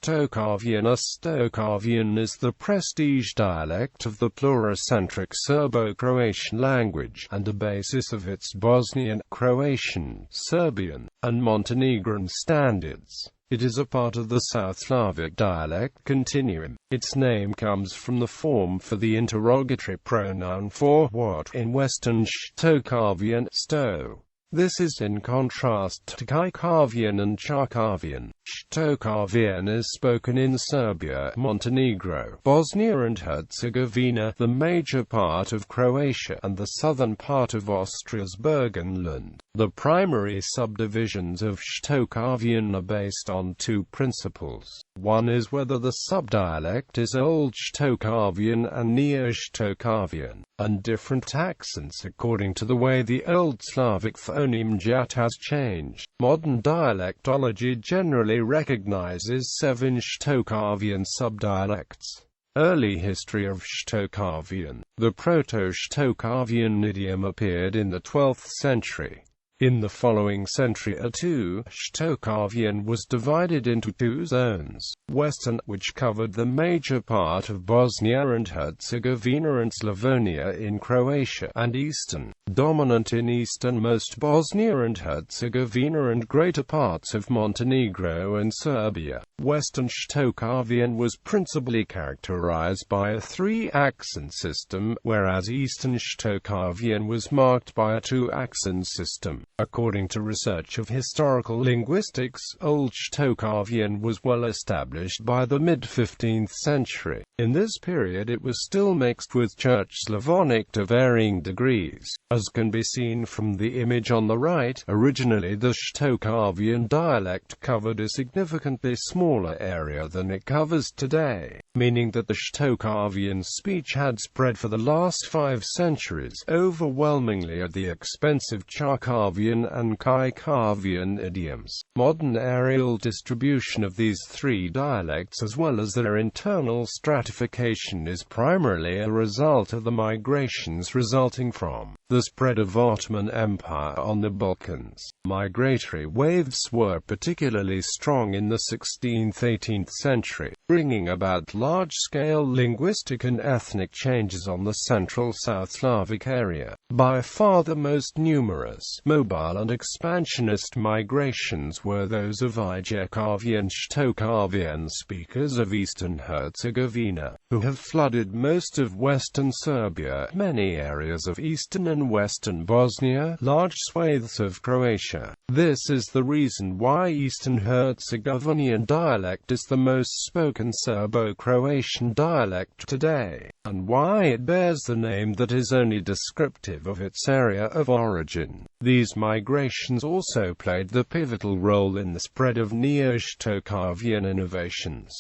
Štokavian. A Štokavian is the prestige dialect of the pluricentric Serbo-Croatian language, and a basis of its Bosnian, Croatian, Serbian, and Montenegrin standards. It is a part of the South Slavic dialect continuum. Its name comes from the form for the interrogatory pronoun for what in Western Shtokavian, Što. This is in contrast to Kajkavian and Chakavian. Štokavian is spoken in Serbia, Montenegro, Bosnia and Herzegovina, the major part of Croatia, and the southern part of Austria's Burgenland. The primary subdivisions of Štokavian are based on two principles. One is whether the subdialect is Old Štokavian and Neo Štokavian, and different accents according to the way the Old Slavic phoneme jat has changed. Modern dialectology generally recognizes 7 Štokavian subdialects. Early history of Štokavian. The Proto-Štokavian idiom appeared in the 12th century. In the following century or two, Štokavian was divided into two zones: Western, which covered the major part of Bosnia and Herzegovina and Slavonia in Croatia, and Eastern, dominant in easternmost Bosnia and Herzegovina and greater parts of Montenegro and Serbia. Western Štokavian was principally characterized by a 3-accent system, whereas Eastern Štokavian was marked by a 2-accent system. According to research of historical linguistics, Old Štokavian was well established by the mid-15th century. In this period it was still mixed with Church Slavonic to varying degrees, as can be seen from the image on the right. Originally the Štokavian dialect covered a significantly smaller area than it covers today, meaning that the Štokavian speech had spread for the last 5 centuries, overwhelmingly at the expense of Chakavian and Kajkavian idioms. Modern areal distribution of these 3 dialects as well as their internal stratification is primarily a result of the migrations resulting from the spread of Ottoman Empire on the Balkans. Migratory waves were particularly strong in the 16th–18th century, bringing about large-scale linguistic and ethnic changes on the central South Slavic area. By far the most numerous, mobile and expansionist migrations were those of Kajkavian Štokavian speakers of Eastern Herzegovina, who have flooded most of western Serbia, many areas of eastern and western Bosnia, large swathes of Croatia. This is the reason why Eastern Herzegovinian dialect is the most spoken Serbo-Croatian dialect today, and why it bears the name that is only descriptive of its area of origin. These migrations also played the pivotal role in the spread of Neo-Štokavian innovations.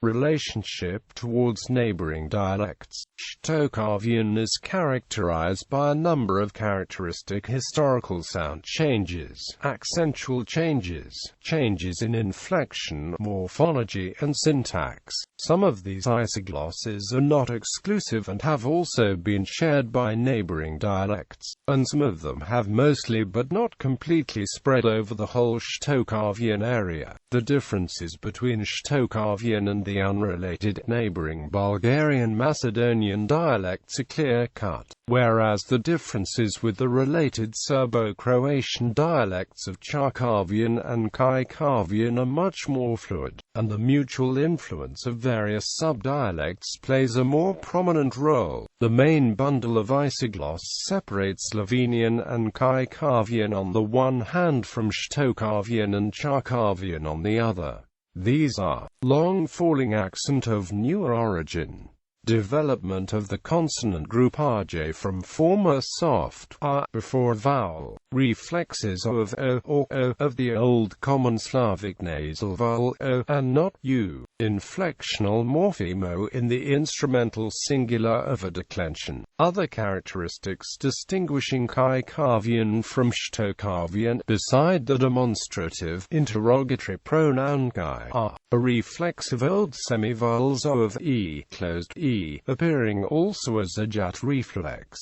Relationship towards neighboring dialects. Štokavian is characterized by a number of characteristic historical sound changes, accentual changes, changes in inflection, morphology, and syntax. Some of these isoglosses are not exclusive and have also been shared by neighboring dialects, and some of them have mostly but not completely spread over the whole Štokavian area. The differences between Štokavian and the unrelated neighboring Bulgarian Macedonian dialects are clear-cut, whereas the differences with the related Serbo-Croatian dialects of Chakavian and Kajkavian are much more fluid, and the mutual influence of various subdialects plays a more prominent role. The main bundle of isogloss separates Slovenian and Kajkavian on the one hand from Štokavian and Chakavian on the other. These are long falling accent of newer origin, development of the consonant group RJ from former soft R before vowel, reflexes of O or O of the Old Common Slavic nasal vowel O and not U, inflectional morpheme O in the instrumental singular of a declension. Other characteristics distinguishing Kajkavian from Štokavian, beside the demonstrative interrogatory pronoun Kaj, are a reflex of old semivowels O of E, closed E, appearing also as a jat reflex.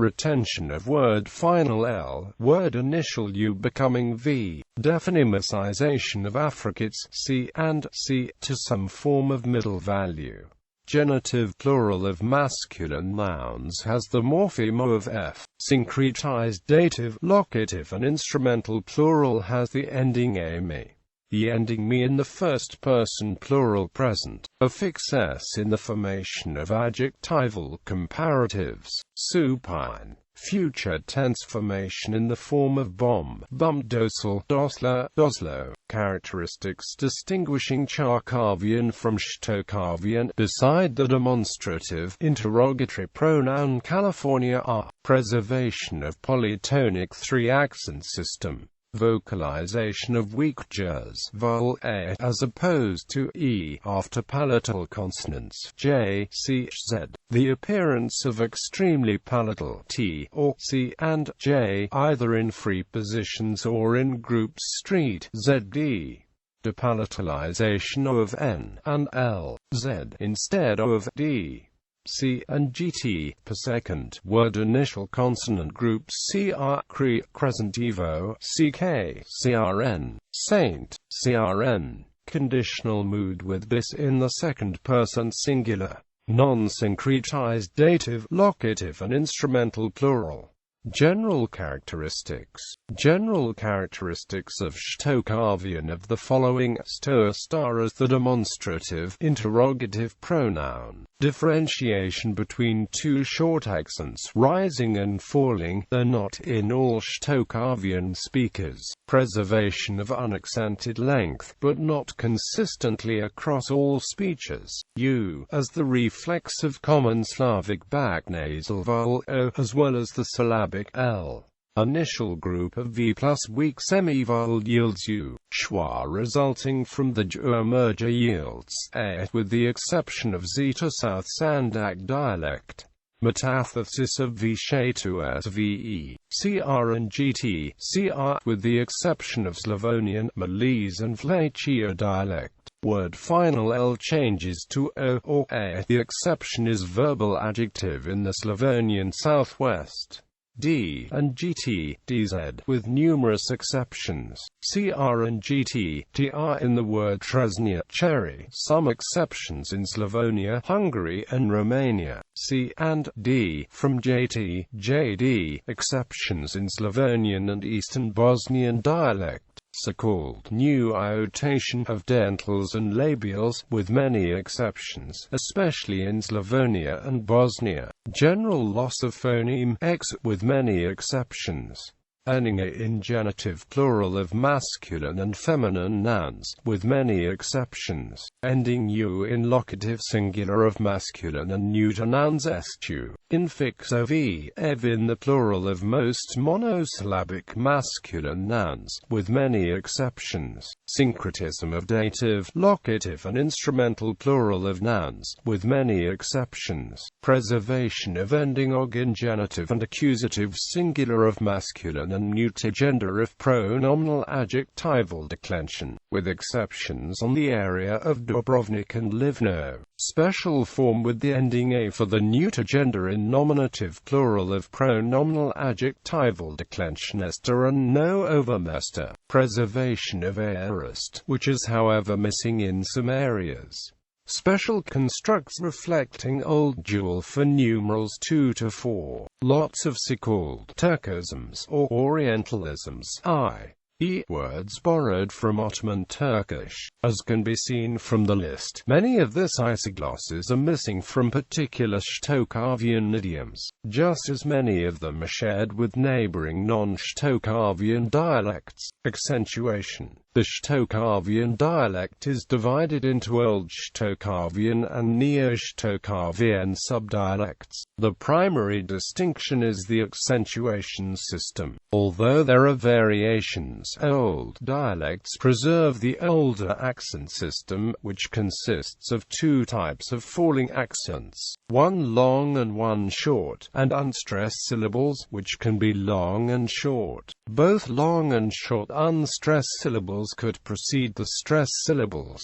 retention of word final L, word initial U becoming V, dephonymicization of affricates C and C to some form of middle value. Genitive plural of masculine nouns has the morpheme of F. Syncretized dative, locative and instrumental plural has the ending ame. The ending me in the first person plural present. Affix s in the formation of adjectival comparatives. Supine. Future tense formation in the form of bomb, dosel, dosler, doslo. Characteristics distinguishing Chakavian from Štokavian, beside the demonstrative, interrogatory pronoun California are: preservation of polytonic three-accent system, vocalization of weak j's vowel a as opposed to e after palatal consonants j, c, z, the appearance of extremely palatal t or c and j either in free positions or in groups street zd, depalatalization of n and l, z instead of d, C and GT per second, word initial consonant groups CR, CRE, crescent evo, CK, CRN, saint, CRN, conditional mood with bis in the second person singular, non-syncretized dative, locative and instrumental plural. General characteristics. General characteristics of Štokavian of the following: Sto star as the demonstrative, interrogative pronoun. Differentiation between two short accents, rising and falling, though not in all Štokavian speakers. Preservation of unaccented length, but not consistently across all speeches. U as the reflex of common Slavic backnasal vowel O, as well as the syllabic L. Initial group of V plus weak semivowel yields U. Schwa resulting from the J merger yields A, with the exception of Zeta South Slavic dialect. Metathesis of V Shto as VE, CR and GT, CR, with the exception of Slavonian, Malese and Vlachia dialect. Word final L changes to O or A. The exception is verbal adjective in the Slavonian southwest. D and GT, DZ, with numerous exceptions. CR and GT, TR in the word Tresnia, cherry, some exceptions in Slavonia, Hungary and Romania. C and D, from JT, JD, exceptions in Slavonian and Eastern Bosnian dialect. So-called new iotation of dentals and labials, with many exceptions, especially in Slavonia and Bosnia. General loss of phoneme x, with many exceptions. Ending a in genitive plural of masculine and feminine nouns, with many exceptions. Ending u in locative singular of masculine and neuter nouns estu. Infix of ev in the plural of most monosyllabic masculine nouns, with many exceptions. Syncretism of dative, locative and instrumental plural of nouns, with many exceptions. Preservation of ending og in genitive and accusative singular of masculine and neuter gender of pronominal adjectival declension, with exceptions on the area of Dubrovnik and Livno. Special form with the ending a for the neuter gender in nominative plural of pronominal adjectival declension ester and no overmester. Preservation of aorist, which is however missing in some areas. Special constructs reflecting old dual for numerals 2 to 4. Lots of so-called Turkisms or Orientalisms, i.e. words borrowed from Ottoman Turkish, as can be seen from the list. Many of these isoglosses are missing from particular Štokavian idioms, just as many of them are shared with neighboring non-Štokavian dialects. Accentuation. The Štokavian dialect is divided into Old Štokavian and Neo-Štokavian subdialects. The primary distinction is the accentuation system. Although there are variations, old dialects preserve the older accent system, which consists of two types of falling accents, one long and one short, and unstressed syllables, which can be long and short. Both long and short unstressed syllables could precede the stressed syllables.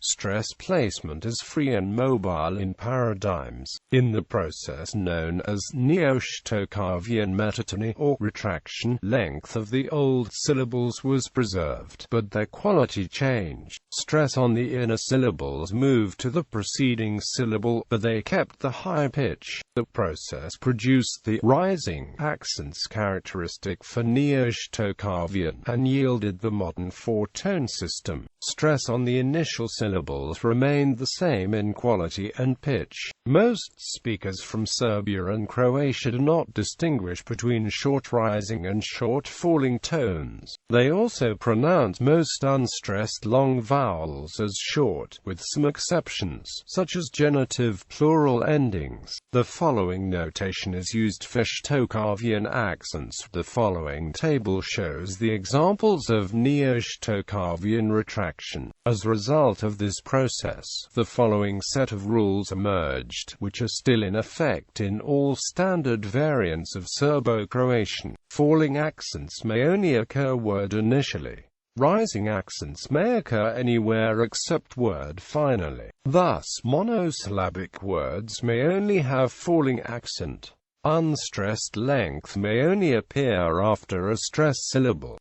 Stress placement is free and mobile in paradigms. In the process known as Neo-Shtokavian metatony or retraction, length of the old syllables was preserved, but their quality changed. Stress on the inner syllables moved to the preceding syllable, but they kept the high pitch. The process produced the rising accents characteristic for Neo-Shtokavian and yielded the modern four-tone system. Stress on the initial syllables remained the same in quality and pitch. Most speakers from Serbia and Croatia do not distinguish between short-rising and short-falling tones. They also pronounce most unstressed long vowels as short, with some exceptions, such as genitive plural endings. The following notation is used for Štokavian accents. The following table shows the examples of Neo-Shtokavian retraction. As a result of this process, the following set of rules emerged, which are still in effect in all standard variants of Serbo-Croatian. Falling accents may only occur word initially. Rising accents may occur anywhere except word finally. Thus, monosyllabic words may only have falling accent. Unstressed length may only appear after a stressed syllable.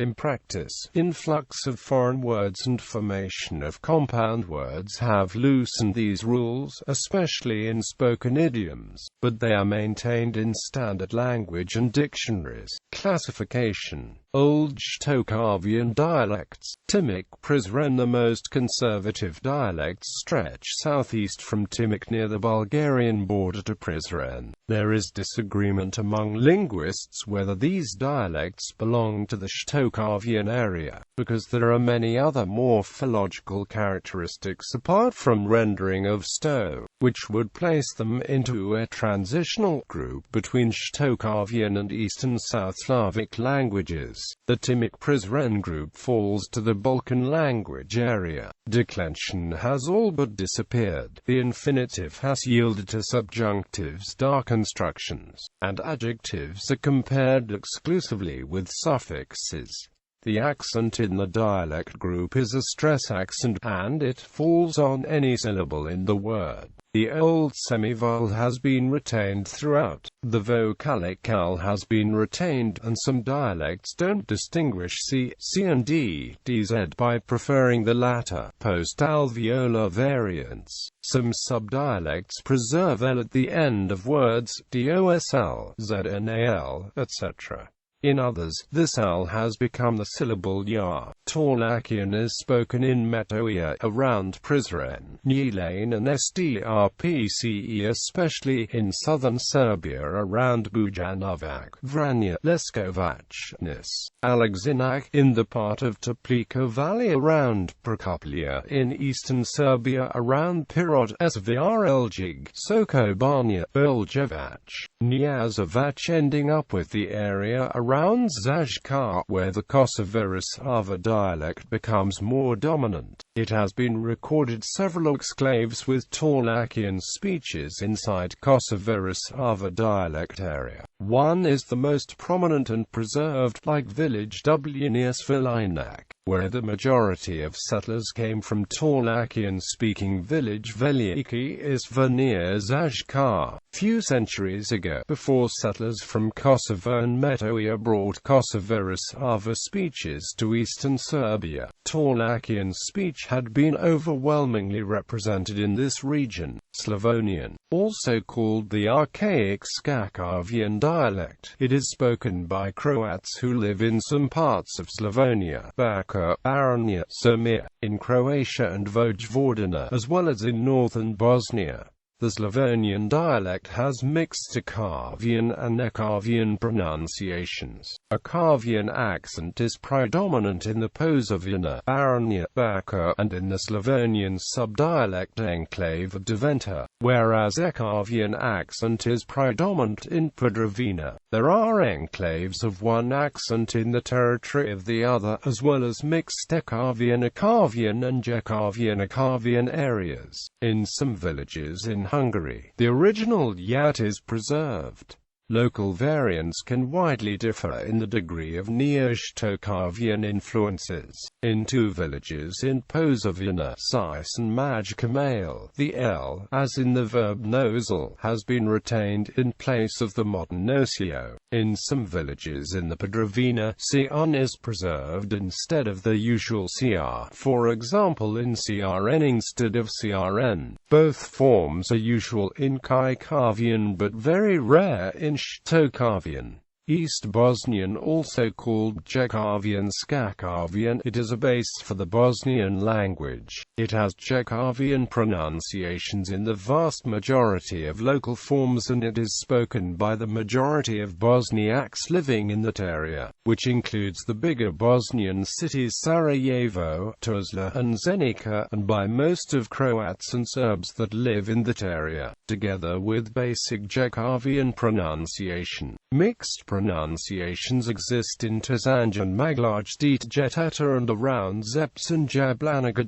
In practice, influx of foreign words and formation of compound words have loosened these rules, especially in spoken idioms, but they are maintained in standard language and dictionaries. Classification. Old Štokavian dialects. Timic Prizren. The most conservative dialects stretch southeast from Timic near the Bulgarian border to Prizren. There is disagreement among linguists whether these dialects belong to the Štokavian area, because there are many other morphological characteristics apart from rendering of Što, which would place them into a transitional group between Štokavian and Eastern South Slavic languages. The Timic Prizren group falls to the Balkan language area. Declension has all but disappeared. The infinitive has yielded to subjunctives, dark constructions, and adjectives are compared exclusively with suffixes. The accent in the dialect group is a stress accent, and it falls on any syllable in the word. The old semivowel has been retained throughout. The vocalic l has been retained, and some dialects don't distinguish c, and dz by preferring the latter. Post-alveolar variants. Some subdialects preserve l at the end of words, dosl, znal, etc. In others, this l has become the syllable ya. Torlakian is spoken in Metohija, around Prizren, Njilane and Strpce, especially in southern Serbia around Bujanovac, Vranja, Leskovac, Nis, Aleksinac, in the part of Toplica Valley around Prokuplje, in eastern Serbia around Pirot, Svrljig, Sokobanja, Beljevac, Njazovac, ending up with the area around Zajka, where the Kosovo-Sava dialect becomes more dominant. It has been recorded several exclaves with Torlakian speeches inside Kosovo-Sava dialect area. One is the most prominent and preserved, like village W near Svilajnac, where the majority of settlers came from Torlakian-speaking village Veljiki Isva near Zajka. Few centuries ago, before settlers from Kosovo and Metohija brought Kosovo-Sava speeches to eastern Serbia, Torlakian speech had been overwhelmingly represented in this region. Slavonian, also called the archaic Štokavian dialect, it is spoken by Croats who live in some parts of Slavonia, Bačka, Baranja, Sirmia, in Croatia and Vojvodina, as well as in northern Bosnia. The Slavonian dialect has mixed Štokavian and Nekavian pronunciations. A Kavian accent is predominant in the Posavina, Baranja, Bačka, and in the Slavonian subdialect enclave of Deventer, whereas Ekavian accent is predominant in Podravina. There are enclaves of one accent in the territory of the other, as well as mixed Ekavian, Akavian and Jekavian, Akavian areas. In some villages in Hungary, the original yat is preserved. Local variants can widely differ in the degree of Neo-Shtokavian influences. In two villages in Posavina, Sis and Majkamale, the L, as in the verb nosal, has been retained in place of the modern nocio. In some villages in the Podravina, Sion is preserved instead of the usual CR, for example in CRN instead of CRN. Both forms are usual in Kajkavian but very rare in Štokavian. East Bosnian, also called Čekavian Skakavian, it is a base for the Bosnian language. It has Čekavian pronunciations in the vast majority of local forms and it is spoken by the majority of Bosniaks living in that area, which includes the bigger Bosnian cities Sarajevo, Tuzla, and Zenica, and by most of Croats and Serbs that live in that area, together with basic Čekavian pronunciation. Mixed pronunciations exist in Tuzanjan Maglarj Djeteta and around Zeps and Jablanica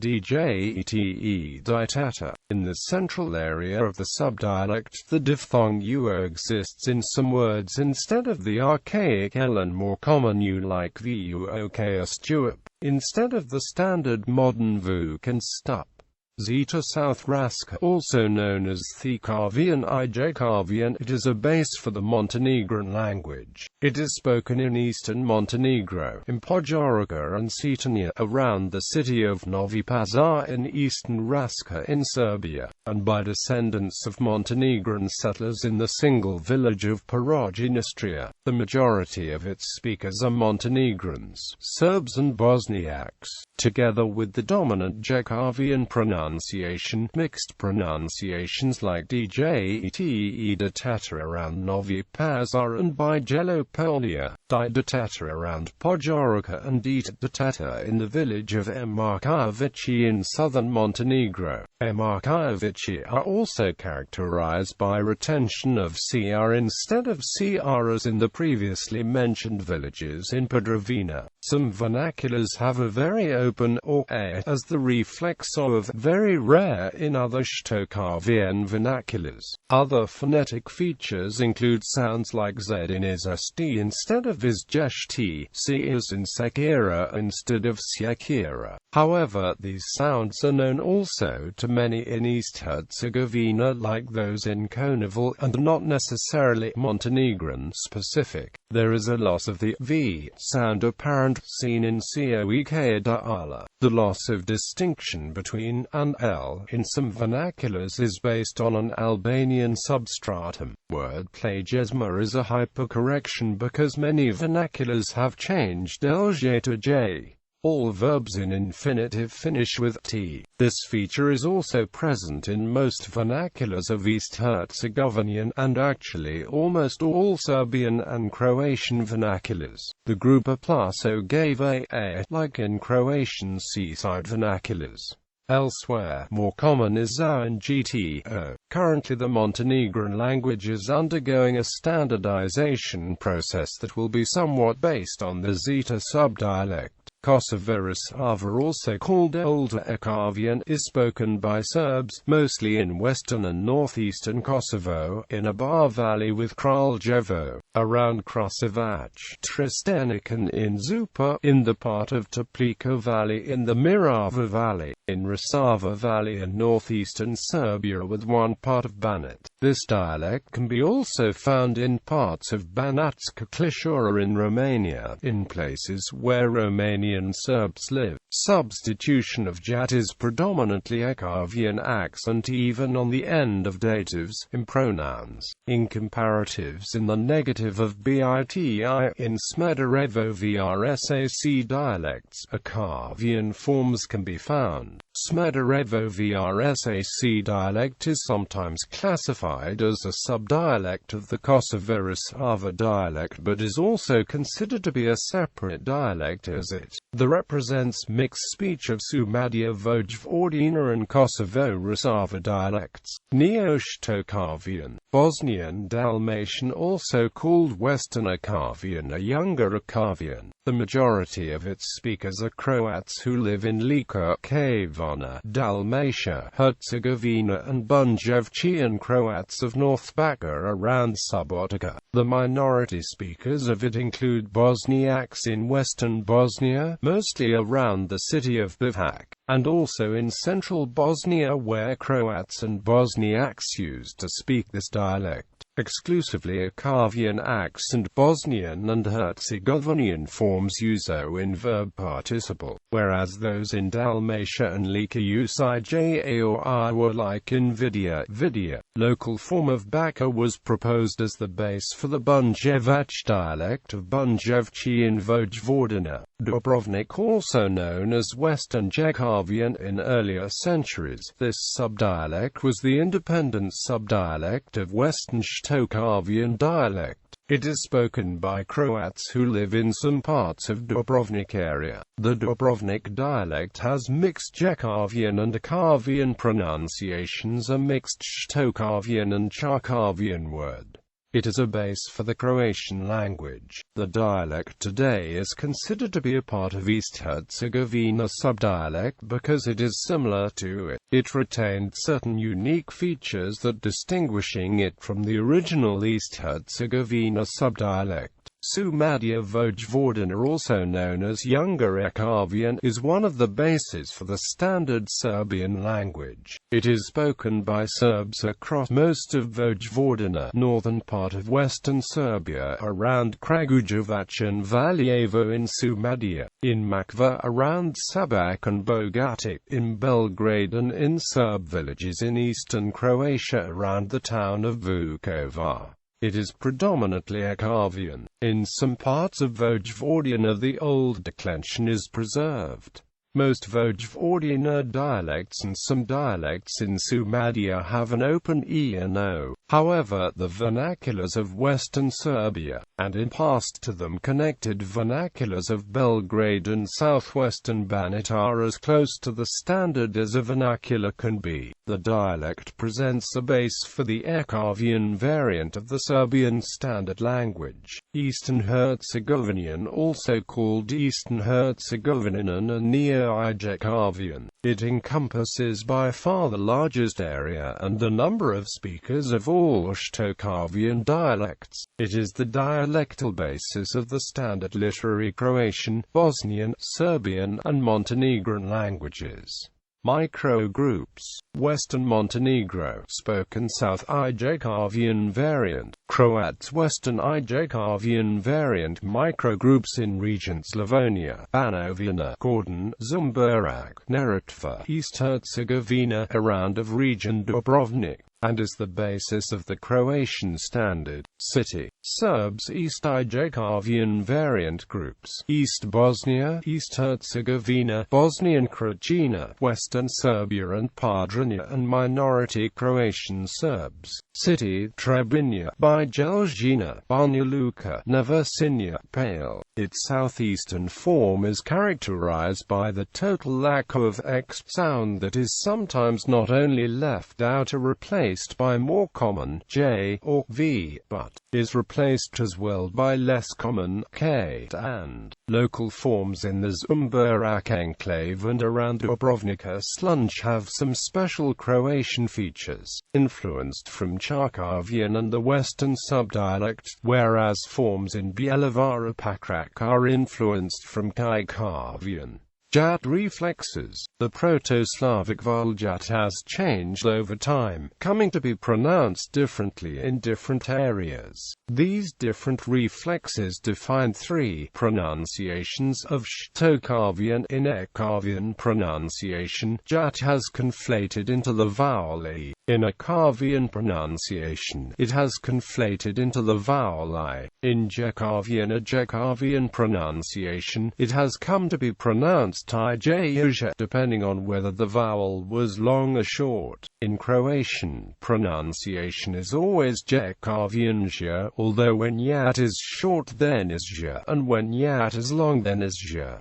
Djeteta. In the central area of the subdialect, the diphthong uo exists in some words instead of the archaic l and more common u like vuok instead of the standard modern vuk and stup. Zeta South Raska, also known as Thekavian I Jakavian, it is a base for the Montenegrin language. It is spoken in eastern Montenegro, in Podgorica and Cetinje, around the city of Novi Pazar in eastern Raska in Serbia, and by descendants of Montenegrin settlers in the single village of Poroj in Istria. The majority of its speakers are Montenegrins, Serbs and Bosniaks, together with the dominant Jakavian pronunciation. Mixed pronunciations like Djeteta around Novi Pazar and Bijelopolia, Djeteta around Podgorica and Djeteta in the village of Markovići in southern Montenegro. Markovići are also characterized by retention of CR instead of CR as in the previously mentioned villages in Podravina. Some vernaculars have a very open or a as the reflex of, very rare in other Štokavian vernaculars. Other phonetic features include sounds like Z in st instead of izjeshti, C is in sekira instead of sekira. However, these sounds are known also to many in East Herzegovina like those in Konaval, and not necessarily Montenegrin specific. There is a loss of the V sound apparent seen in Coek Da'ala. The loss of distinction between and L in some vernaculars is based on an Albanian substratum. Wordplay jesma is a hypercorrection because many vernaculars have changed LJ to J. All verbs in infinitive finish with T. This feature is also present in most vernaculars of East Herzegovinian, and actually almost all Serbian and Croatian vernaculars. The group A+O gave a, like in Croatian seaside vernaculars. Elsewhere, more common is ZA and GTO. Currently the Montenegrin language is undergoing a standardization process that will be somewhat based on the Zeta subdialect. Kosovo-Rasava, also called Older Ekavian, is spoken by Serbs, mostly in western and northeastern Kosovo, in Abar Valley with Kraljevo, around Kraševac, Trstenik and in Zupa, in the part of Toplica Valley in the Mirava Valley, in Rasava Valley and northeastern Serbia with one part of Banat. This dialect can be also found in parts of Banatska Klishura in Romania, in places where Romanian Serbs live. Substitution of jat is predominantly Ekavian accent even on the end of datives, in pronouns. In comparatives in the negative of biti in Smederevo VRSAC dialects, Ekavian forms can be found. Smederevo VRSAC dialect is sometimes classified as a subdialect of the Kosovo-Rasava dialect but is also considered to be a separate dialect as it represents mixed speech of Šumadija Vojvodina and Kosovo-Rasava dialects. Neo-Shtokavian, Bosnian Dalmatian, also called Western Ekavian, a younger Ekavian. The majority of its speakers are Croats who live in Lika, Kavana, Dalmatia, Herzegovina and Bunjevčian Croats of North Bačka around Subotica. The minority speakers of it include Bosniaks in western Bosnia, mostly around the city of Bivac, and also in central Bosnia where Croats and Bosniaks used to speak this dialect. Exclusively Kajkavian accent Bosnian and Herzegovinian forms use O in verb participle, whereas those in Dalmatia and Lika use ija or I were like in Vidya. Local form of Bačka was proposed as the base for the Bunjevac dialect of Bunjevčian Vojvodina. Dubrovnik, also known as Western Shtokavian in earlier centuries. This subdialect was the independent subdialect of Western Shtokavian dialect. It is spoken by Croats who live in some parts of Dubrovnik area. The Dubrovnik dialect has mixed Kajkavian and Chakavian pronunciations, a mixed Štokavian and Chakavian word. It is a base for the Croatian language. The dialect today is considered to be a part of East Herzegovina subdialect because it is similar to it. It retained certain unique features that distinguishing it from the original East Herzegovina subdialect. Šumadija Vojvodina, also known as Younger Kajkavian, is one of the bases for the standard Serbian language. It is spoken by Serbs across most of Vojvodina, northern part of western Serbia around Kragujevac and Valjevo in Šumadija, in Makva around Sabac and Bogatic, in Belgrade and in Serb villages in eastern Croatia around the town of Vukovar. It is predominantly Kajkavian. In some parts of Vojvodina the old declension is preserved. Most Vojvodina dialects and some dialects in Šumadija have an open E and O. However, the vernaculars of Western Serbia, and in past to them connected vernaculars of Belgrade and southwestern Banat, are as close to the standard as a vernacular can be. The dialect presents a base for the Kajkavian variant of the Serbian standard language. Eastern Herzegovinian, also called Eastern Herzegovinian and Neo-Kajkavian. It encompasses by far the largest area and the number of speakers of all Štokavian dialects. It is the dialectal basis of the standard literary Croatian, Bosnian, Serbian, and Montenegrin languages. Microgroups. Western Montenegro, spoken South Kajkavian variant. Croats Western Kajkavian variant. Microgroups in region Slavonia, Banovina, Gordon, Zumberag, Neretva, East Herzegovina, around of region Dubrovnik, and is the basis of the Croatian standard. City. Serbs East Kajkavian variant groups. East Bosnia, East Herzegovina, Bosnian Krajina, Western Serbia and Podrinja, and minority Croatian Serbs. City. Trebinja, Bijeljina, Banja Luka, Nevesinja, Pale. Its southeastern form is characterized by the total lack of X sound that is sometimes not only left out or replaced by more common J or V, but is replaced as well by less common K and. Local forms in the Zumberag enclave and around Dubrovnika Slunj have some special Croatian features, influenced from Chakavian and the Western subdialect, whereas forms in Bjelovara Pakrac are influenced from Kajkavian. Jat reflexes. The Proto-Slavic vowel jat has changed over time, coming to be pronounced differently in different areas. These different reflexes define three pronunciations of Štokavian. In Kajkavian pronunciation, jat has conflated into the vowel e. In a Carvin pronunciation, it has conflated into the vowel I. In Kajkavian pronunciation, it has come to be pronounced ij, depending on whether the vowel was long or short. In Croatian, pronunciation is always Kajkavian zh, although when yat is short then is zh, and when yat is long then is zh.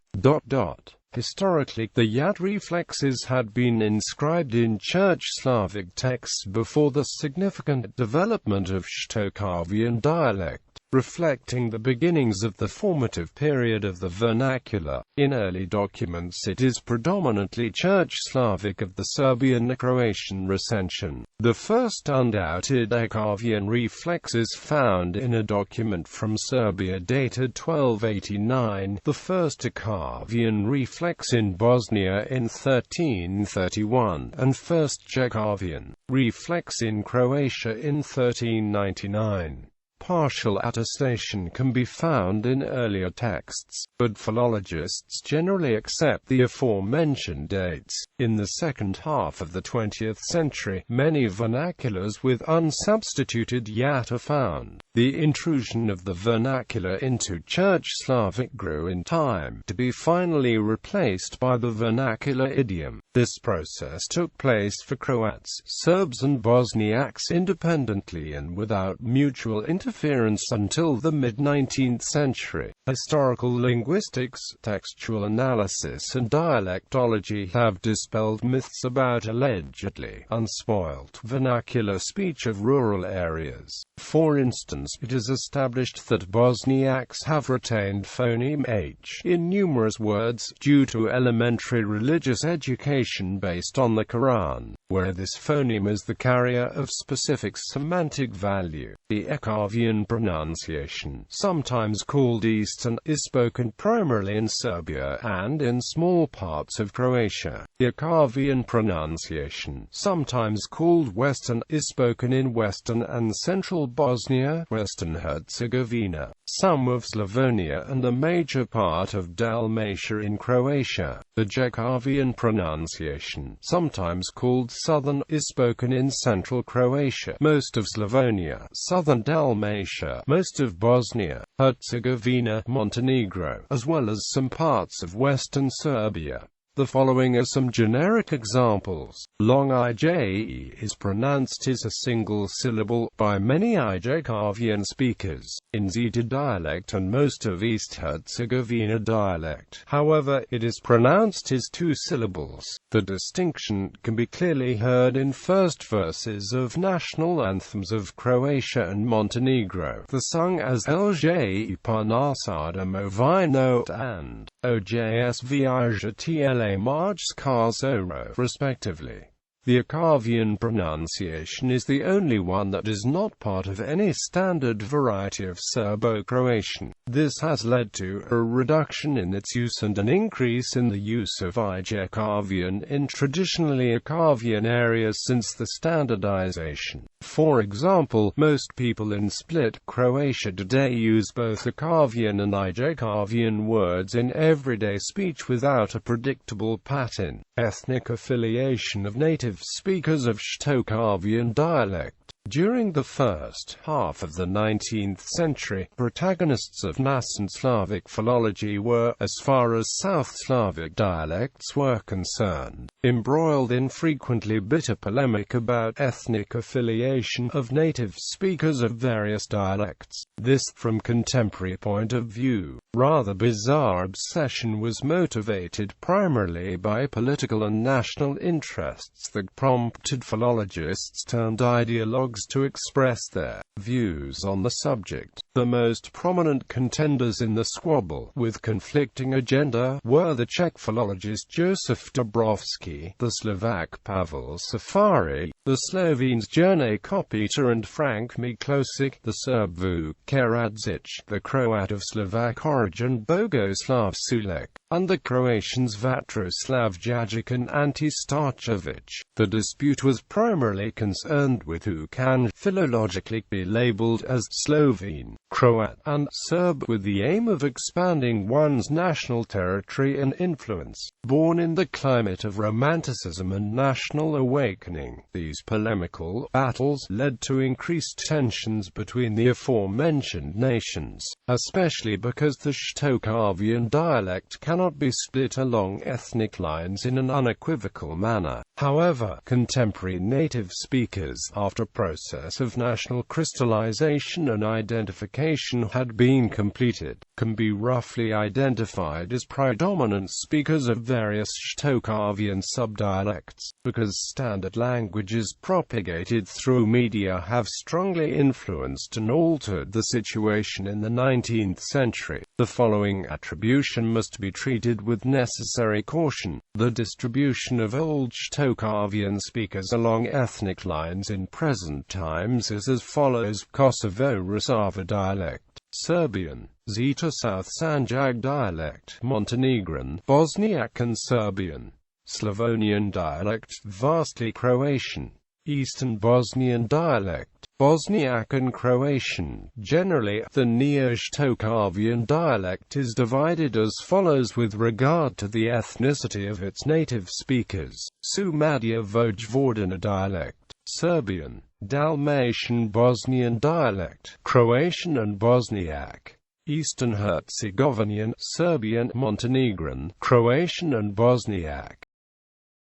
Historically, the yat reflexes had been inscribed in Church Slavic texts before the significant development of Štokavian dialect. reflecting the beginnings of the formative period of the vernacular. In early documents it is predominantly Church Slavic of the Serbian-Croatian recension. The first undoubted Kajkavian reflex is found in a document from Serbia dated 1289, the first Kajkavian reflex in Bosnia in 1331, and first Štokavian reflex in Croatia in 1399. Partial attestation can be found in earlier texts, but philologists generally accept the aforementioned dates. In the second half of the 20th century, many vernaculars with unsubstituted yat are found. The intrusion of the vernacular into Church Slavic grew in time, to be finally replaced by the vernacular idiom. This process took place for Croats, Serbs and Bosniaks independently and without mutual interference until the mid-19th century. Historical linguistics, textual analysis and dialectology have dispelled myths about allegedly unspoilt vernacular speech of rural areas. For instance, it is established that Bosniaks have retained phoneme h in numerous words, due to elementary religious education based on the Quran, where this phoneme is the carrier of specific semantic value. The Kajkavian pronunciation, sometimes called Eastern, is spoken primarily in Serbia and in small parts of Croatia. The Kajkavian pronunciation, sometimes called Western, is spoken in Western and Central Bosnia, Western Herzegovina, some of Slavonia and a major part of Dalmatia in Croatia. The Kajkavian pronunciation, sometimes called Southern, is spoken in Central Croatia, most of Slavonia, Southern Dalmatia, most of Bosnia, Herzegovina, Montenegro, as well as some parts of Western Serbia. The following are some generic examples. Long ije is pronounced as a single syllable by many Kajkavian speakers, in Zeta dialect and most of East Herzegovina dialect. However, it is pronounced as two syllables. The distinction can be clearly heard in first verses of national anthems of Croatia and Montenegro, the sung as Lj Ponasadamo Vino and Ojs Viaja Tla Marj Skarzoro, respectively. The Kajkavian pronunciation is the only one that is not part of any standard variety of Serbo-Croatian. This has led to a reduction in its use and an increase in the use of Kajkavian in traditionally Kajkavian areas since the standardization. For example, most people in Split, Croatia today use both Kajkavian and Kajkavian words in everyday speech without a predictable pattern. Ethnic affiliation of native speakers of Štokavian dialect. During the first half of the 19th century, protagonists of nascent Slavic philology were, as far as South Slavic dialects were concerned, embroiled in frequently bitter polemic about ethnic affiliation of native speakers of various dialects. This, from contemporary point of view, rather bizarre obsession was motivated primarily by political and national interests that prompted philologists turned ideologues to express their views on the subject. The most prominent contenders in the squabble, with conflicting agenda, were the Czech philologist Josef Dobrovsky, the Slovak Pavel Safari, the Slovenes Jernej Kopita and Frank Miklosic, the Serb Vuk Karadzic, the Croat of Slovak origin Bogoslav Sulek, and the Croatians Vatroslav Jajic and Ante Starčević. The dispute was primarily concerned with who can philologically be labeled as Slovene, Croat, and Serb, with the aim of expanding one's national territory and influence. Born in the climate of Romanticism and national awakening, these polemical battles led to increased tensions between the aforementioned nations, especially because the Štokavian dialect cannot be split along ethnic lines in an unequivocal manner. However, contemporary native speakers, after process of national crystallization and identification had been completed, can be roughly identified as predominant speakers of various Štokavian subdialects, because standard languages propagated through media have strongly influenced and altered the situation in the 19th century. The following attribution must be treated with necessary caution. The distribution of Old Štokavian speakers along ethnic lines in present times is as follows: Kosovo-Rasava dialect, Serbian, Zeta South Sanjag dialect, Montenegrin, Bosniak and Serbian, Slavonian dialect, vastly Croatian, Eastern Bosnian dialect, Bosniak and Croatian. Generally, the Neo-Štokavian dialect is divided as follows with regard to the ethnicity of its native speakers: Šumadija Vojvodina dialect, Serbian, Dalmatian Bosnian dialect, Croatian and Bosniak, Eastern Herzegovinian, Serbian, Montenegrin, Croatian and Bosniak,